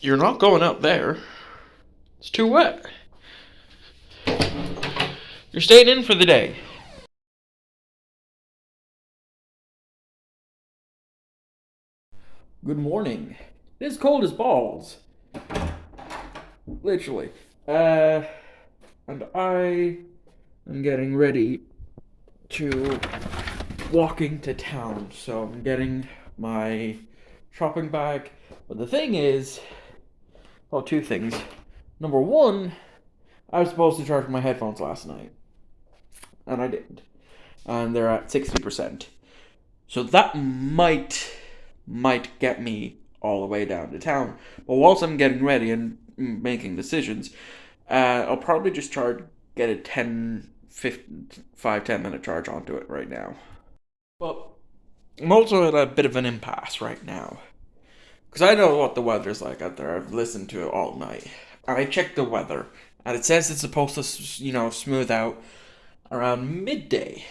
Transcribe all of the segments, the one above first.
You're not going out there. It's too wet. You're staying in for the day. Good morning. It's cold as balls. Literally. And I am getting ready to walking to town. So I'm getting my shopping bag. But the thing is, well, two things. Number one, I was supposed to charge my headphones last night, and I didn't. And they're at 60%. So that might get me all the way down to town. But whilst I'm getting ready and making decisions, I'll probably just get a 5-10 minute charge onto it right now. But I'm also at a bit of an impasse right now. Because I know what the weather's like out there. I've listened to it all night. And I checked the weather. And it says it's supposed to, smooth out around midday.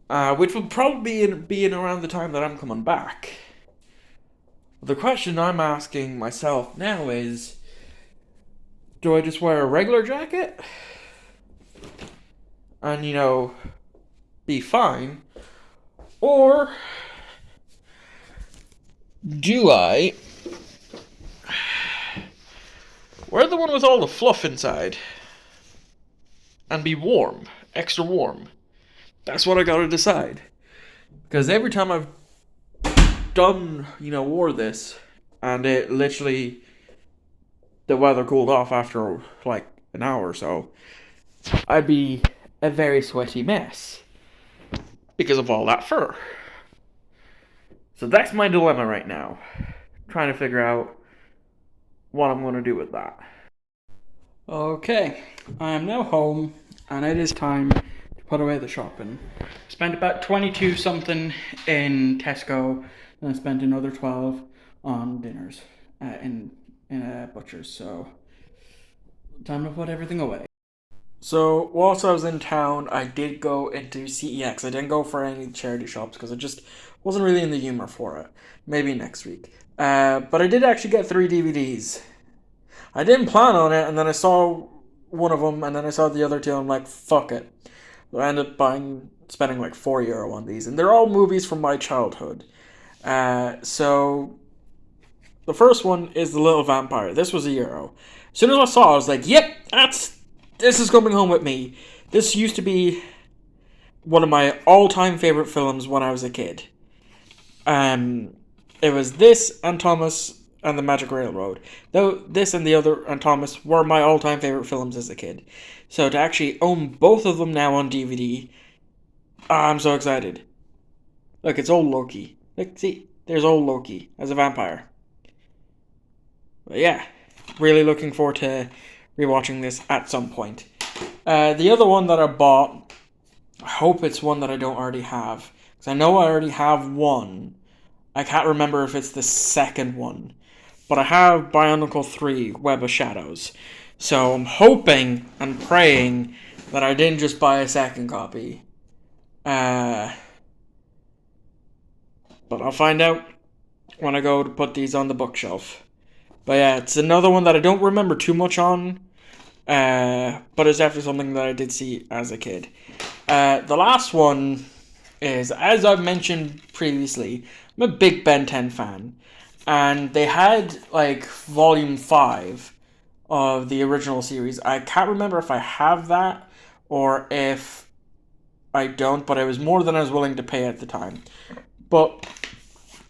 Which will probably be in around the time that I'm coming back. The question I'm asking myself now is, do I just wear a regular jacket and, be fine? Or do I wear the one with all the fluff inside and be warm, extra warm? That's what I gotta decide. Because every time I've wore this, and it literally, the weather cooled off after like an hour or so, I'd be a very sweaty mess because of all that fur. So that's my dilemma right now. Trying to figure out what I'm going to do with that. Okay, I am now home and it is time to put away the shopping. Spent about 22 something in Tesco, then I spent another 12 on dinners in a butcher's, so time to put everything away. So whilst I was in town, I did go into CEX. I didn't go for any charity shops because I just wasn't really in the humor for it. Maybe next week. But I did actually get 3 DVDs. I didn't plan on it, and then I saw one of them, and then I saw the other two. And I'm like, fuck it. So I ended up spending like €4 on these, and they're all movies from my childhood. So the first one is The Little Vampire. This was €1. As soon as I saw it, I was like, yep, this is coming home with me. This used to be one of my all-time favorite films when I was a kid. It was this and Thomas and the Magic Railroad. Though this and the other and Thomas were my all-time favorite films as a kid. So to actually own both of them now on DVD, I'm so excited. Look, it's old Loki. Look, see, there's old Loki as a vampire. But yeah, really looking forward to rewatching this at some point. The other one that I bought, I hope it's one that I don't already have. Because I know I already have one. I can't remember if it's the second one. But I have Bionicle 3, Web of Shadows. So I'm hoping and praying that I didn't just buy a second copy. But I'll find out when I go to put these on the bookshelf. But yeah, it's another one that I don't remember too much on. But it's definitely something that I did see as a kid. The last one is, as I've mentioned previously, I'm a big Ben 10 fan. And they had, like, Volume 5 of the original series. I can't remember if I have that or if I don't, but it was more than I was willing to pay at the time. But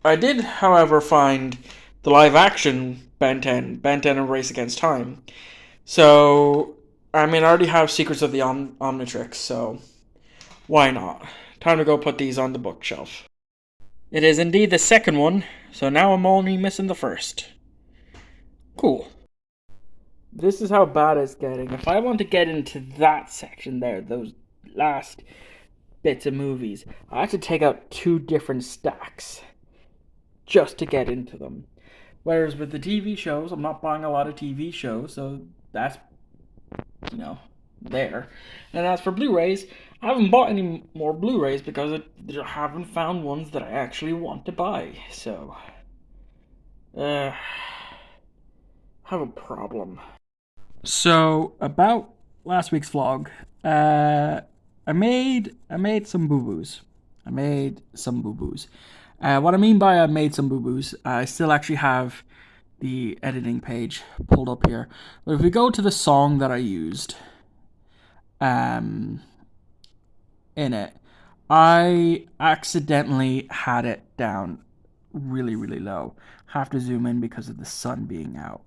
I did, however, find the live-action Ben 10 and Race Against Time. So, I mean, I already have Secrets of the Omnitrix, so why not? Time to go put these on the bookshelf. It is indeed the second one, so now I'm only missing the first. Cool. This is how bad it's getting. If I want to get into that section there, those last bits of movies, I have to take out 2 different stacks just to get into them. Whereas with the TV shows, I'm not buying a lot of TV shows, so that's, there. And as for Blu-rays, I haven't bought any more Blu-rays because I haven't found ones that I actually want to buy. So Have a problem. So about last week's vlog, I made some boo boos. I made some boo boos. What I mean by I made some boo boos, I still actually have the editing page pulled up here. But if we go to the song that I used, um, in it, I accidentally had it down really, really low. Have to zoom in because of the sun being out.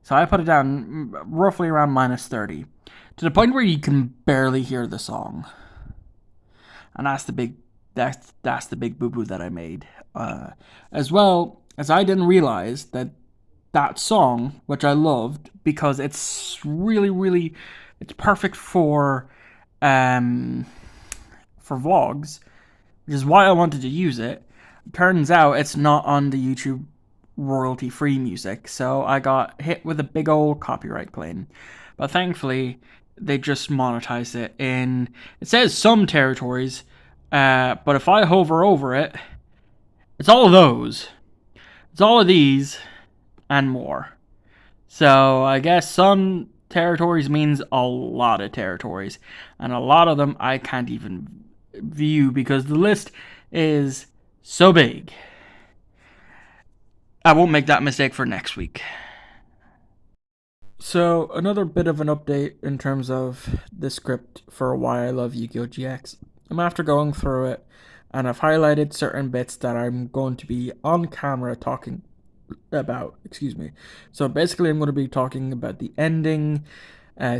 So I put it down roughly around -30, to the point where you can barely hear the song. And that's the big boo boo that I made. As well as I didn't realize that that song, which I loved because it's really, really, it's perfect um for vlogs, which is why I wanted to use it. Turns out it's not on the YouTube royalty free music, so I got hit with a big old copyright claim. But thankfully, they just monetized it in, it says some territories, but if I hover over it, it's all of those. It's all of these and more. So I guess some territories means a lot of territories, and a lot of them I can't even view because the list is so big. I won't make that mistake for next week. So another bit of an update in terms of the script for Why I Love Yu-Gi-Oh! GX. I'm after going through it, and I've highlighted certain bits that I'm going to be on camera talking about. Excuse me. So basically, I'm going to be talking about the ending,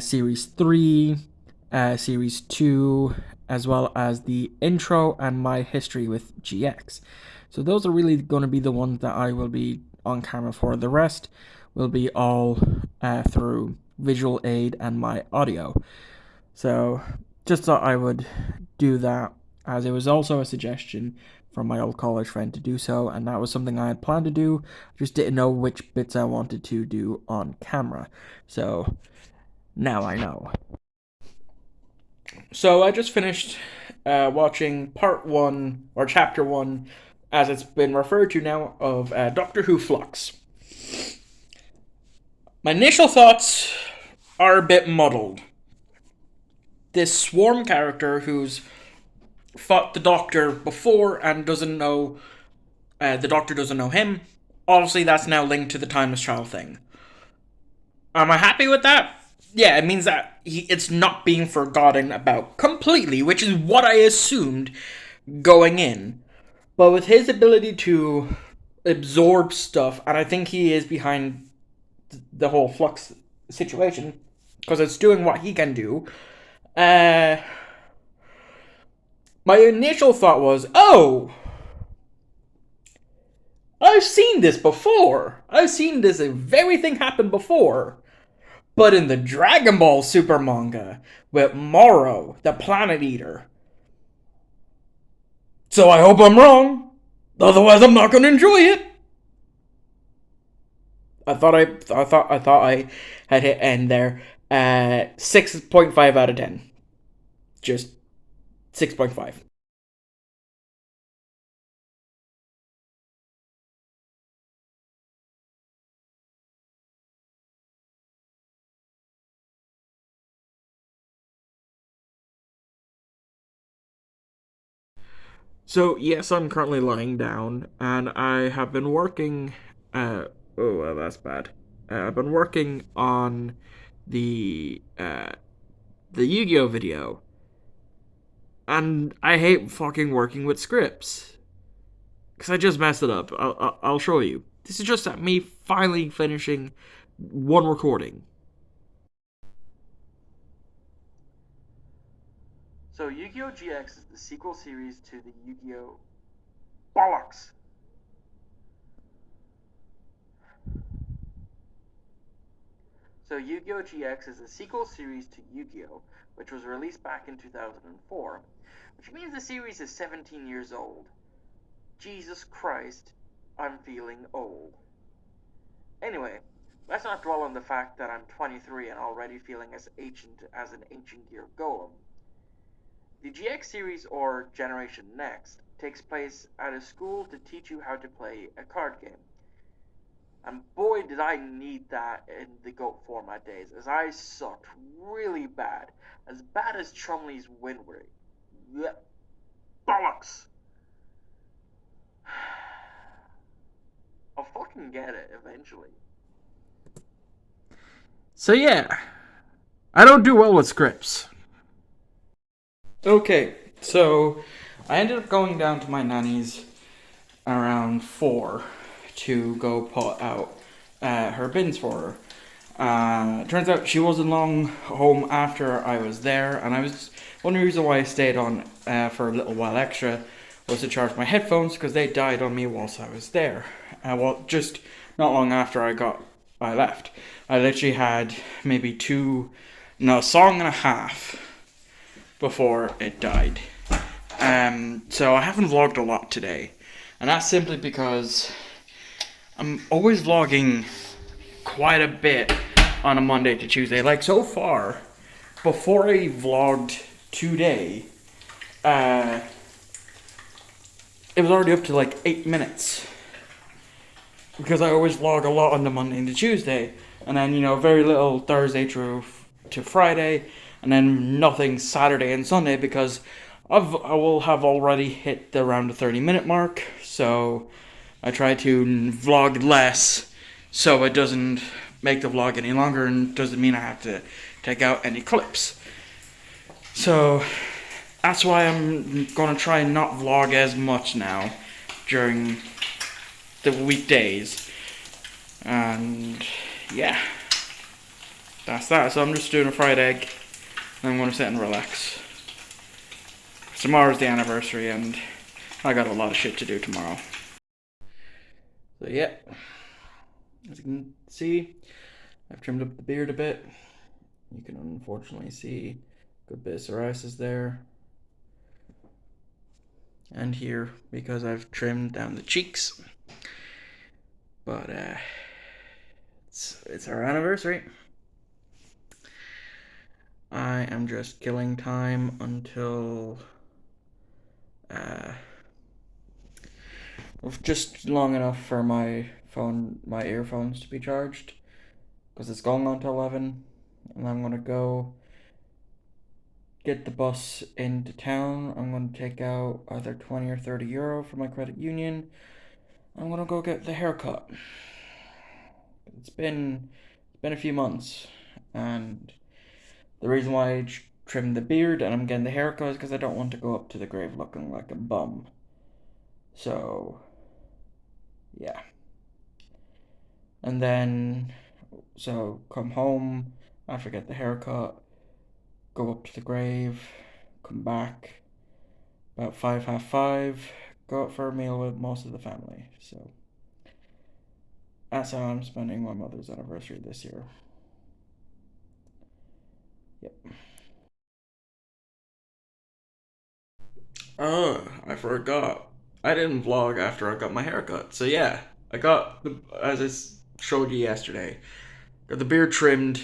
Series 3, Series 2, as well as the intro and my history with GX. So those are really going to be the ones that I will be on camera for. The rest will be all through visual aid and my audio. So just thought I would do that, as it was also a suggestion from my old college friend to do so, and that was something I had planned to do. Just didn't know which bits I wanted to do on camera. So now I know. So I just finished watching part one, or chapter one, as it's been referred to now, of Doctor Who Flux. My initial thoughts are a bit muddled. This Swarm character who's fought the Doctor before and doesn't know, the Doctor doesn't know him. Obviously, that's now linked to the Timeless Child thing. Am I happy with that? Yeah, it means that it's not being forgotten about completely, which is what I assumed going in. But with his ability to absorb stuff, and I think he is behind the whole Flux situation, because it's doing what he can do. My initial thought was, oh, I've seen this before. I've seen this very thing happen before. But in the Dragon Ball Super manga, with Moro, the Planet Eater. So I hope I'm wrong. Otherwise, I'm not going to enjoy it. I thought I had hit end there. 6.5 out of 10. Just 6.5. So yes, I'm currently lying down, and I have been working. That's bad. I've been working on the the Yu-Gi-Oh video, and I hate fucking working with scripts because I just messed it up. I'll show you. This is just me finally finishing one recording. So Yu-Gi-Oh! GX is the sequel series to the Yu-Gi-Oh! Bollocks! So Yu-Gi-Oh! GX is a sequel series to Yu-Gi-Oh!, which was released back in 2004, which means the series is 17 years old. Jesus Christ, I'm feeling old. Anyway, let's not dwell on the fact that I'm 23 and already feeling as ancient as an ancient gear golem. The GX series, or Generation Next, takes place at a school to teach you how to play a card game. And boy, did I need that in the GOAT format days, as I sucked really bad. As bad as Chumley's win rate. Yeah. Bollocks! I'll fucking get it eventually. So yeah, I don't do well with scripts. Okay, so I ended up going down to my nanny's around 4 to go put out her bins for her. Turns out she wasn't long home after I was there, and one reason why I stayed on for a little while extra was to charge my headphones because they died on me whilst I was there. Well, just not long after I left. I literally had maybe a song and a half before it died. So I haven't vlogged a lot today, and that's simply because I'm always vlogging quite a bit on a Monday to Tuesday. Like so far, before I vlogged today, it was already up to like 8 minutes. Because I always vlog a lot on the Monday and the Tuesday, and then very little Thursday through to Friday, and then nothing Saturday and Sunday because I will have already hit around the 30-minute mark. So I try to vlog less, so it doesn't make the vlog any longer and doesn't mean I have to take out any clips. So that's why I'm gonna try and not vlog as much now during the weekdays. And yeah, that's that. So I'm just doing a fried egg and I'm gonna sit and relax. Tomorrow's the anniversary and I got a lot of shit to do tomorrow. So yeah, as you can see, I've trimmed up the beard a bit. You can unfortunately see a good bit of psoriasis there. And here, because I've trimmed down the cheeks. But it's our anniversary. I am just killing time until just long enough for my earphones to be charged, because it's going on to 11, and I'm gonna go get the bus into town. I'm gonna take out either 20 or 30 euro from my credit union. I'm gonna go get the haircut. It's been a few months, and the reason why I trimmed the beard and I'm getting the haircut is because I don't want to go up to the grave looking like a bum. So yeah. And then come home after I get the haircut, go up to the grave, come back about 5, half 5, go out for a meal with most of the family. So that's how I'm spending my mother's anniversary this year. Yep. Oh, I forgot. I didn't vlog after I got my haircut. So yeah, as I showed you yesterday, got the beard trimmed,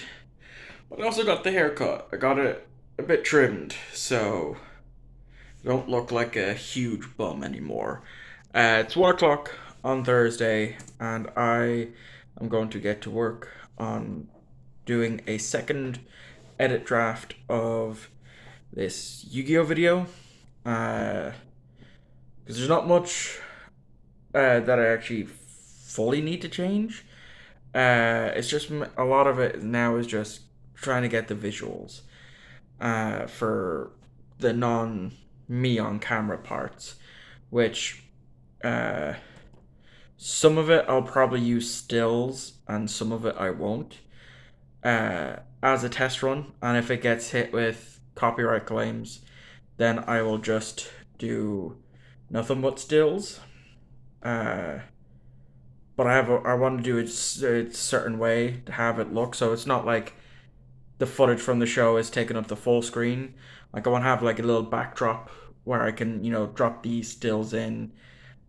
but I also got the haircut. I got it a bit trimmed, so I don't look like a huge bum anymore. It's 1 o'clock on Thursday, and I am going to get to work on doing a second edit draft of this Yu-Gi-Oh video. Because there's not much that I actually fully need to change. It's just a lot of it now is just trying to get the visuals for the non me on camera parts, which some of it I'll probably use stills and some of it I won't as a test run. And if it gets hit with copyright claims, then I will just do nothing but stills. But I want to do it a certain way to have it look so it's not like the footage from the show is taking up the full screen. Like I want to have like a little backdrop where I can drop these stills in,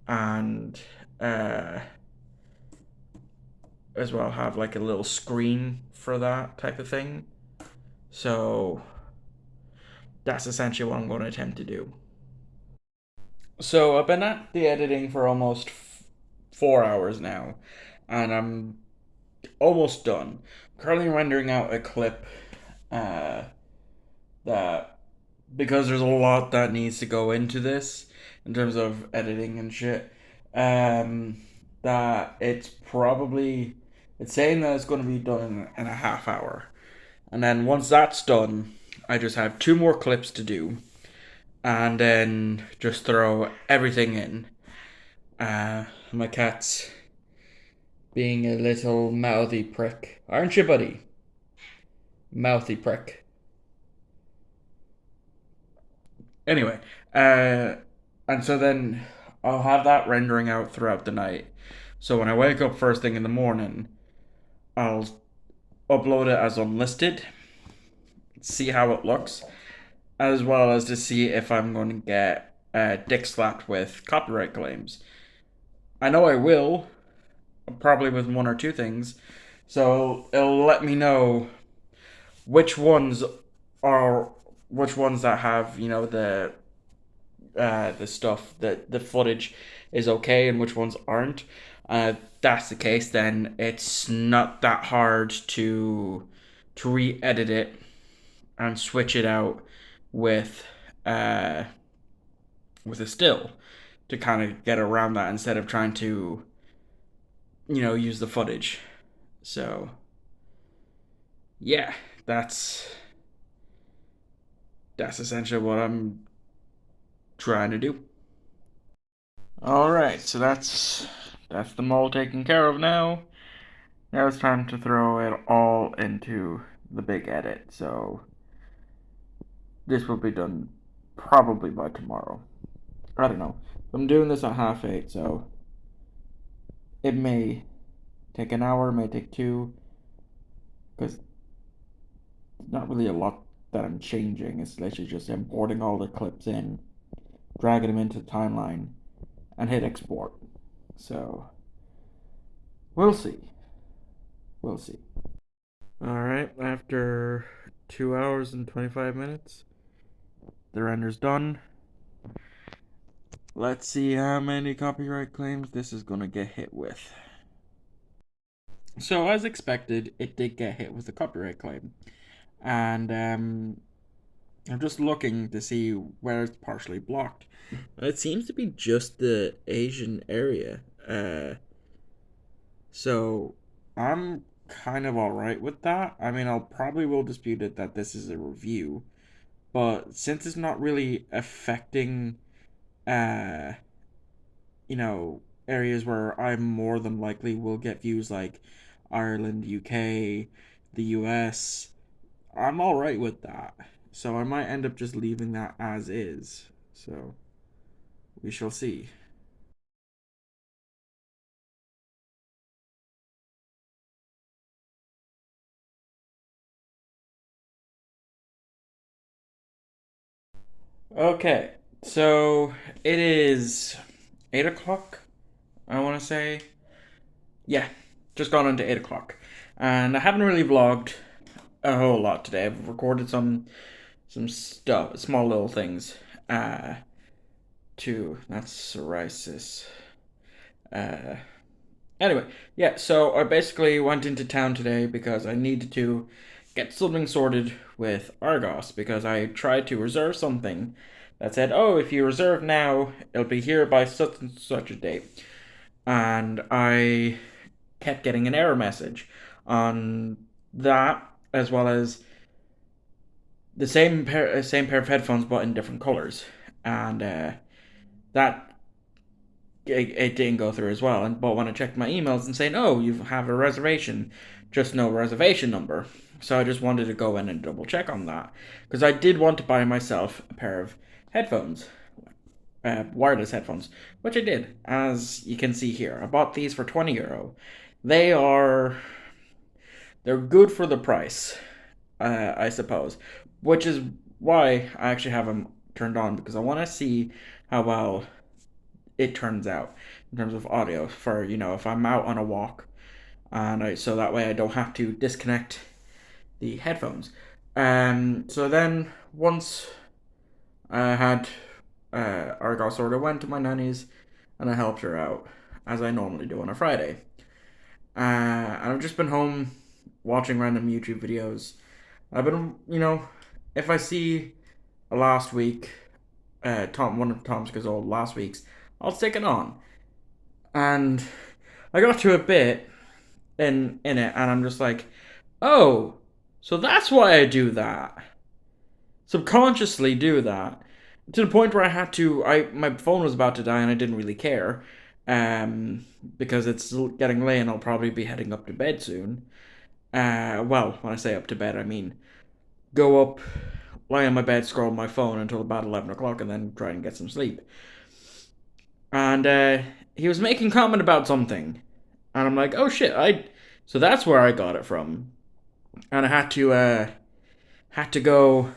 and as well have like a little screen for that type of thing. So that's essentially what I'm going to attempt to do. So I've been at the editing for almost 4 hours now, and I'm almost done. Currently rendering out a clip uh, that because there's a lot that needs to go into this in terms of editing and shit. Um, that it's saying that it's going to be done in a half hour, and then once that's done, I just have two more clips to do, and then just throw everything in. My cat's being a little mouthy prick, aren't you, buddy? Mouthy prick. Anyway, uh, and so then I'll have that rendering out throughout the night. So when I wake up first thing in the morning, I'll upload it as unlisted, see how it looks, as well as to see if I'm going to get dick slapped with copyright claims. I know I will, probably with one or two things. So it'll let me know which ones are which ones that have the stuff that the footage is okay and which ones aren't. That's the case, then it's not that hard to re-edit it and switch it out with uh with a still to kind of get around that instead of trying to use the footage. So yeah, that's that's essentially what I'm trying to do. All right, so that's the mole taken care of now. Now it's time to throw it all into the big edit. So this will be done probably by tomorrow. I don't know. I'm doing this at 8:30, so it may take an hour, may take two, because not really a lot that I'm changing. It's literally just importing all the clips in, dragging them into the timeline, and hit export. So we'll see. We'll see. All right, after 2 hours and 25 minutes, the render's done. Let's see how many copyright claims this is gonna get hit with. So, as expected, it did get hit with a copyright claim, and I'm just looking to see where it's partially blocked. It seems to be just the Asian area. So I'm kind of alright with that. I mean, I'll probably will dispute it that this is a review, but since it's not really affecting, uh, areas where I more than likely will get views like Ireland, UK, the US, I'm alright with that. So I might end up just leaving that as is. So we shall see. Okay, so it is 8 o'clock, I want to say. Yeah, just gone into 8 o'clock. And I haven't really vlogged a whole lot today. I've recorded some stuff, small little things. Too. That's psoriasis. Uh, anyway, yeah. So I basically went into town today because I needed to get something sorted with Argos because I tried to reserve something that said, "Oh, if you reserve now, it'll be here by such and such a date," and I kept getting an error message on that as well as the same pair of headphones but in different colors, and that it didn't go through as well. And but when I checked my emails and saying, "Oh, you have a reservation," just no reservation number. So I just wanted to go in and double check on that because I did want to buy myself a pair of headphones, wireless headphones, which I did, as you can see here. I bought these for €20. They are they're good for the price, I suppose, which is why I actually have them turned on because I want to see how well it turns out in terms of audio for if I'm out on a walk and so that way I don't have to disconnect the headphones. So then once I had Argos order, went to my nanny's and I helped her out as I normally do on a Friday. And I've just been home watching random YouTube videos. I've been, if I see a last week, one of Tom's Gazelle last week's, I'll stick it on. And I got to a bit in it, and I'm just like, oh, so that's why I do that. Subconsciously do that. To the point where I had to, my phone was about to die, and I didn't really care, because it's getting late, and I'll probably be heading up to bed soon. Well, when I say up to bed, I mean go up, lie on my bed, scroll my phone until about 11 o'clock, and then try and get some sleep. And he was making comment about something, and I'm like, oh shit, so that's where I got it from, and I had to go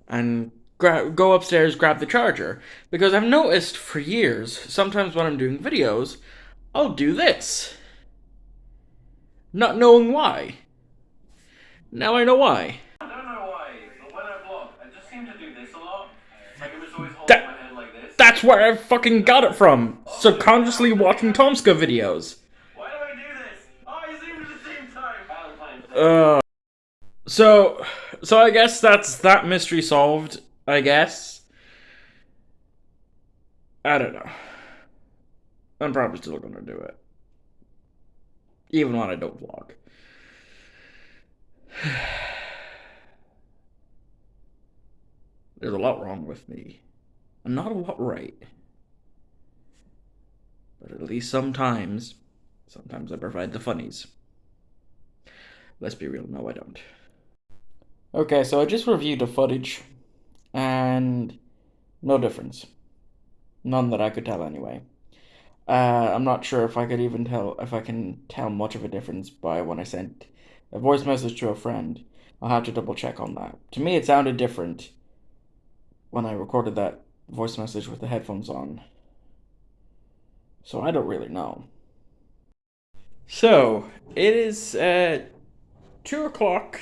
and go upstairs, grab the charger, because I've noticed for years, sometimes when I'm doing videos, I'll do this, not knowing why. Now I know why. I don't know why, but when I vlog, I just seem to do this a lot. Like I'm just always holding That- my head like this. That's where I fucking got it from. Subconsciously watching Tomska videos. Why do I do this? Oh, I zoom at the same time. Valentine's Day. So I guess that's that mystery solved, I guess. I don't know. I'm probably still gonna do it. Even when I don't vlog. There's a lot wrong with me. And not a lot right. But at least sometimes I provide the funnies. Let's be real, no I don't. Okay, so I just reviewed the footage, and no difference. None that I could tell anyway. I'm not sure if I can tell much of a difference by when I sent a voice message to a friend. I'll have to double check on that. To me, it sounded different when I recorded that voice message with the headphones on. So I don't really know. So, it is 2 o'clock,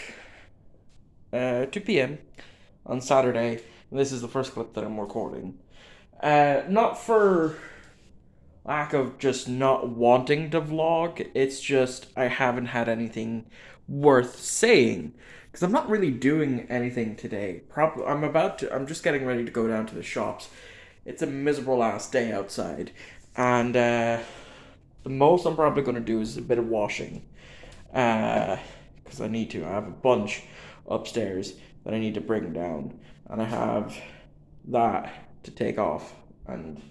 2 p.m. on Saturday. This is the first clip that I'm recording. Not for lack of just not wanting to vlog, it's just I haven't had anything worth saying. Because I'm not really doing anything today. I'm just getting ready to go down to the shops. It's a miserable ass day outside. And the most I'm probably going to do is a bit of washing. Because I need to. I have a bunch upstairs that I need to bring down. And I have that to take off. And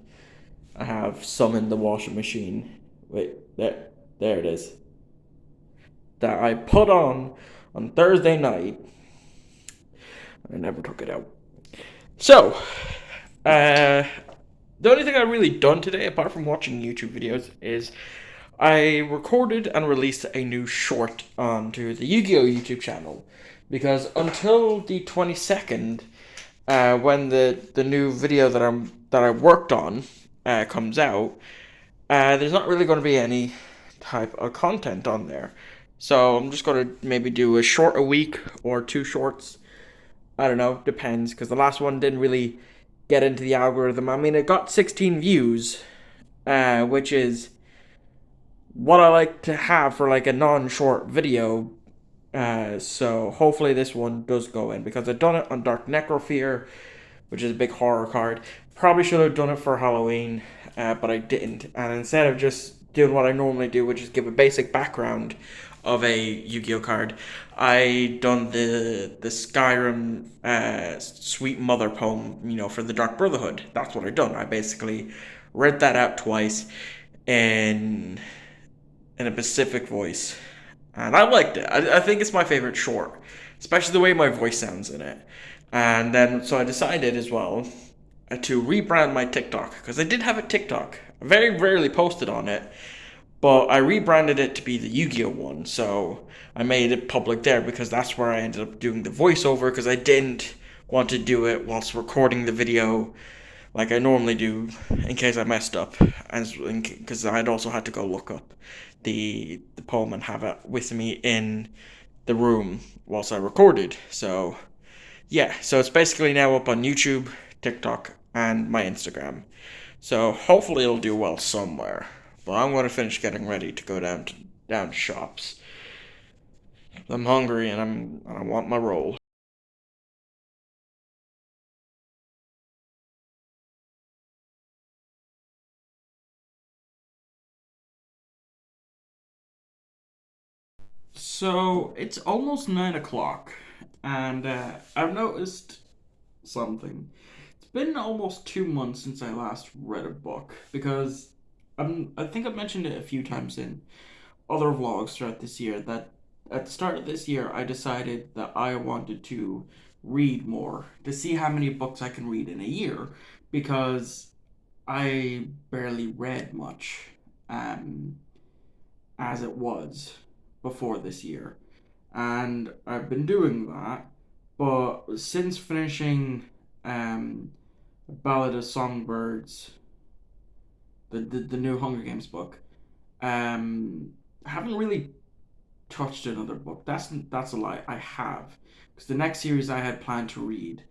I have some in the washing machine. Wait, there it is. That I put on Thursday night. I never took it out. So, the only thing I've really done today, apart from watching YouTube videos, is I recorded and released a new short onto the Yu-Gi-Oh! YouTube channel. Because until the 22nd, when the new video that I worked on comes out, there's not really going to be any type of content on there. So I'm just going to maybe do a short a week or 2 shorts. I don't know, depends, because the last one didn't really get into the algorithm. I mean, it got 16 views, which is what I like to have for like a non-short video. So hopefully this one does go in, because I've done it on Dark Necrofear, which is a big horror card. Probably should have done it for Halloween, but I didn't. And instead of just doing what I normally do, which is give a basic background of a Yu-Gi-Oh card, I done the Skyrim Sweet Mother poem, for the Dark Brotherhood. That's what I done. I basically read that out twice in a Pacific voice, and I liked it. I think it's my favorite short, especially the way my voice sounds in it. And then so I decided as well to rebrand my TikTok, because I did have a TikTok. I very rarely posted on it, but I rebranded it to be the Yu-Gi-Oh one. So I made it public there, because that's where I ended up doing the voiceover, because I didn't want to do it whilst recording the video like I normally do, in case I messed up, and because I'd also had to go look up the poem and have it with me in the room whilst I recorded. So yeah, so it's basically now up on YouTube, TikTok, and my Instagram. So hopefully it'll do well somewhere. But I'm going to finish getting ready to go down down to shops. I'm hungry and I want my roll. So it's almost 9 o'clock, and I've noticed something. It's been almost 2 months since I last read a book because I think I've mentioned it a few times in other vlogs throughout this year that at the start of this year I decided that I wanted to read more to see how many books I can read in a year because I barely read much um, as it was before this year. And I've been doing that, but since finishing Ballad of Songbirds, the new Hunger Games book, I haven't really touched another book. That's a lie. I have, because the next series I had planned to read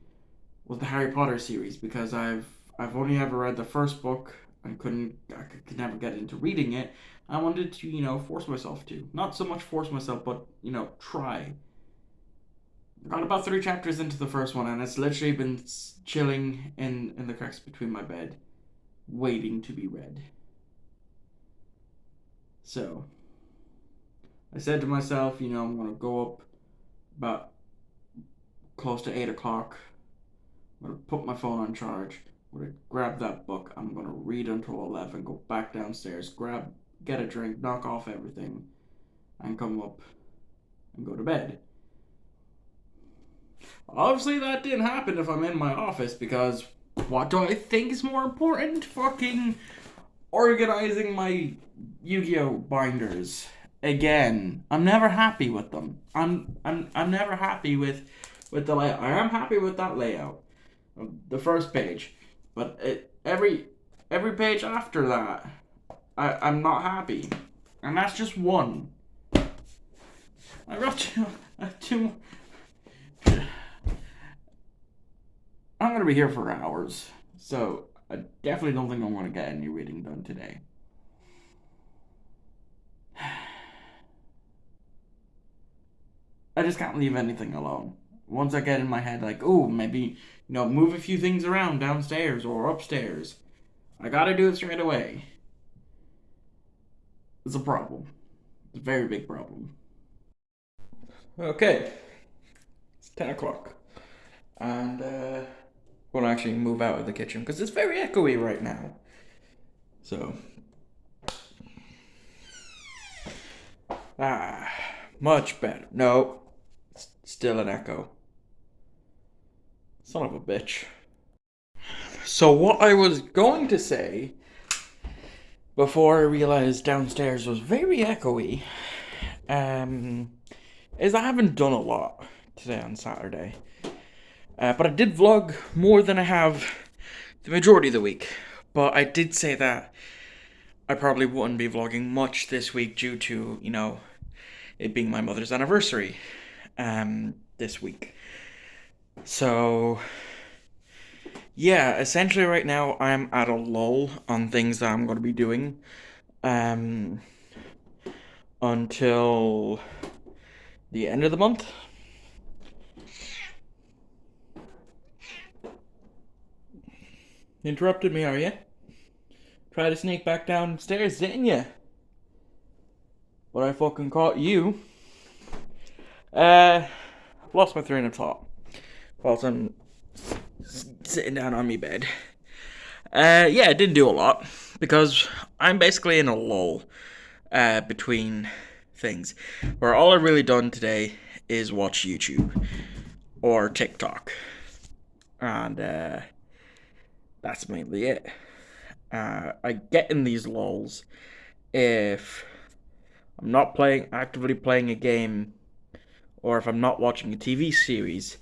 was the Harry Potter series because I've only ever read the first book and could never get into reading it. I wanted to force myself to, not so much force myself, but try. I got about 3 chapters into the first one and it's literally been chilling in the cracks between my bed, waiting to be read. So I said to myself, I'm gonna go up about close to 8 o'clock. I'm gonna put my phone on charge. I'm gonna grab that book. I'm gonna read until 11. Go back downstairs, get a drink, knock off everything, and come up and go to bed. Obviously, that didn't happen if I'm in my office because what do I think is more important? Fucking organizing my Yu-Gi-Oh binders again. I'm never happy with them. I'm never happy with the layout. I am happy with that layout, the first page, but every page after that, I'm not happy, and that's just one. I got two. I'm gonna be here for hours, so I definitely don't think I'm gonna get any reading done today. I just can't leave anything alone. Once I get in my head, like, oh, maybe, move a few things around downstairs or upstairs, I gotta do it straight away. It's a problem. It's a very big problem. Okay. It's 10 o'clock. And, we'll actually move out of the kitchen because it's very echoey right now. So. Much better. No. Still an echo. Son of a bitch. So what I was going to say before I realized downstairs was very echoey, is I haven't done a lot today on Saturday. But I did vlog more than I have the majority of the week. But I did say that I probably wouldn't be vlogging much this week due to, it being my mother's anniversary this week. So, yeah, essentially right now I'm at a lull on things that I'm going to be doing until the end of the month. Interrupted me, are you? Try to sneak back downstairs, didn't you? But I fucking caught you. Lost my train of thought whilst I'm sitting down on my bed. Yeah, I didn't do a lot because I'm basically in a lull between things where all I've really done today is watch YouTube or TikTok, and that's mainly it. I get in these lulls if I'm not actively playing a game, or if I'm not watching a TV series.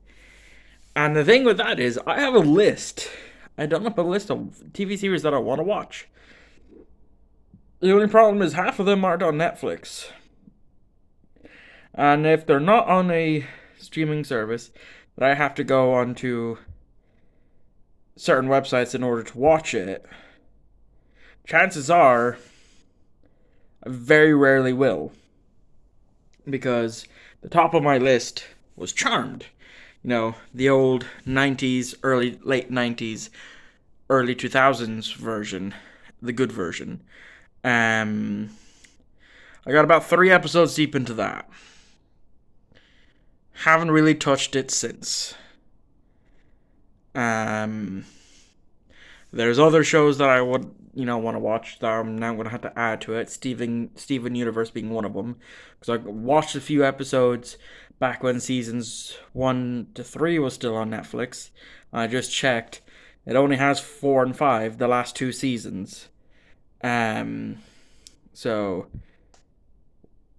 And the thing with that is, I have a list. I done up a list of TV series that I want to watch. The only problem is half of them aren't on Netflix. And if they're not on a streaming service, that I have to go onto certain websites in order to watch it, chances are I very rarely will. because the top of my list was Charmed. You know, the old 90s, late 90s, early 2000s version, the good version. I got about 3 episodes deep into that. Haven't really touched it since. There's other shows that I would, want to watch that I'm now going to have to add to it. Steven Universe being one of them, because I watched a few episodes back when seasons 1 to 3 was still on Netflix. I just checked; it only has 4 and 5, the last 2 seasons. So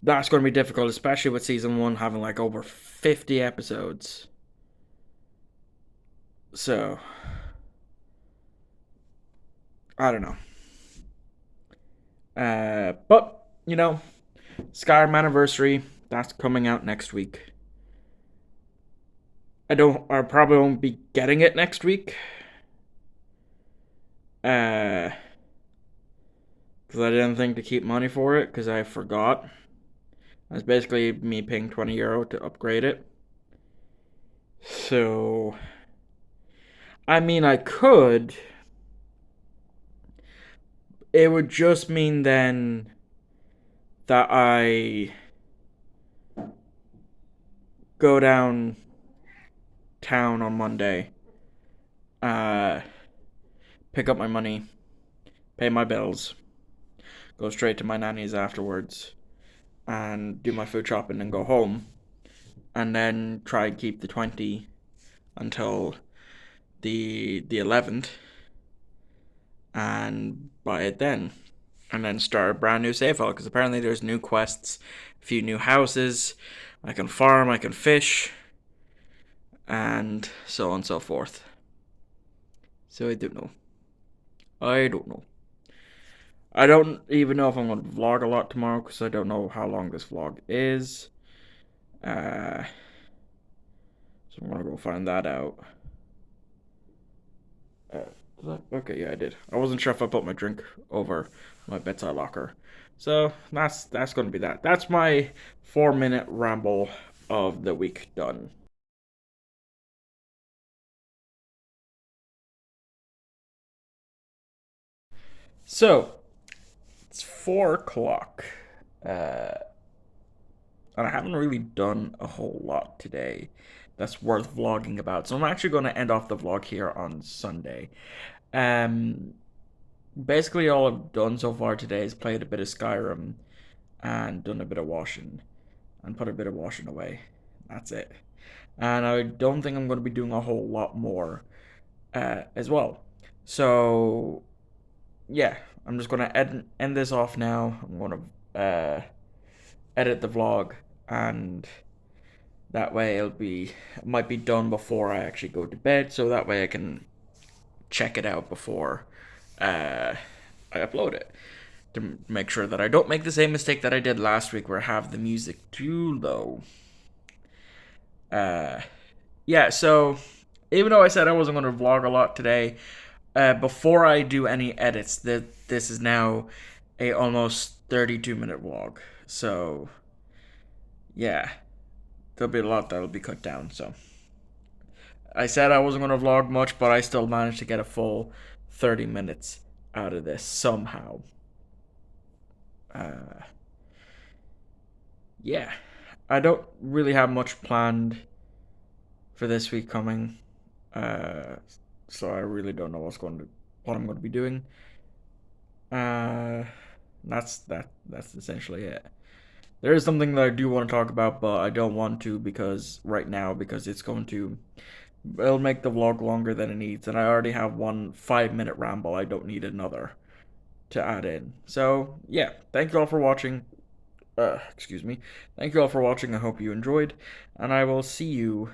that's going to be difficult, especially with season 1 having like over 50 episodes. So I don't know. But Skyrim Anniversary, that's coming out next week. I probably won't be getting it next week. Because I didn't think to keep money for it, because I forgot. That's basically me paying €20 to upgrade it. So, I mean, I could. It would just mean then that I go down town on Monday, pick up my money, pay my bills, go straight to my nanny's afterwards, and do my food shopping and go home, and then try and keep the 20 until the 11th, and buy it then, and then start a brand new save file, because apparently there's new quests, a few new houses, I can farm, I can fish, and so on and so forth. So I don't know. I don't even know if I'm going to vlog a lot tomorrow, because I don't know how long this vlog is. So I'm going to go find that out. Okay, yeah, I did. I wasn't sure if I put my drink over my bedside locker. So that's going to be that. That's my 4-minute ramble of the week done. So it's 4 o'clock, and I haven't really done a whole lot today that's worth vlogging about. So I'm actually going to end off the vlog here on Sunday. Um, Basically all I've done so far today is played a bit of Skyrim and done a bit of washing and put a bit of washing away. That's it. And I don't think I'm going to be doing a whole lot more as well. So yeah, I'm just going to end this off now. I'm going to edit the vlog, and that way it might be done before I actually go to bed, so that way I can check it out before I upload it, to make sure that I don't make the same mistake that I did last week where I have the music too low. Yeah, so even though I said I wasn't going to vlog a lot today, before I do any edits, this is now a almost 32-minute vlog. So yeah, there'll be a lot that'll be cut down. So I said I wasn't going to vlog much, but I still managed to get a full 30 minutes out of this somehow. Yeah, I don't really have much planned for this week coming, so I really don't know what I'm going to be doing. That's essentially it. There is something that I do want to talk about, but I don't want to because it'll make the vlog longer than it needs, and I already have one 5-minute ramble. I don't need another to add in. So yeah, thank you all for watching. Excuse me. Thank you all for watching. I hope you enjoyed, and I will see you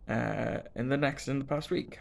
in the past week.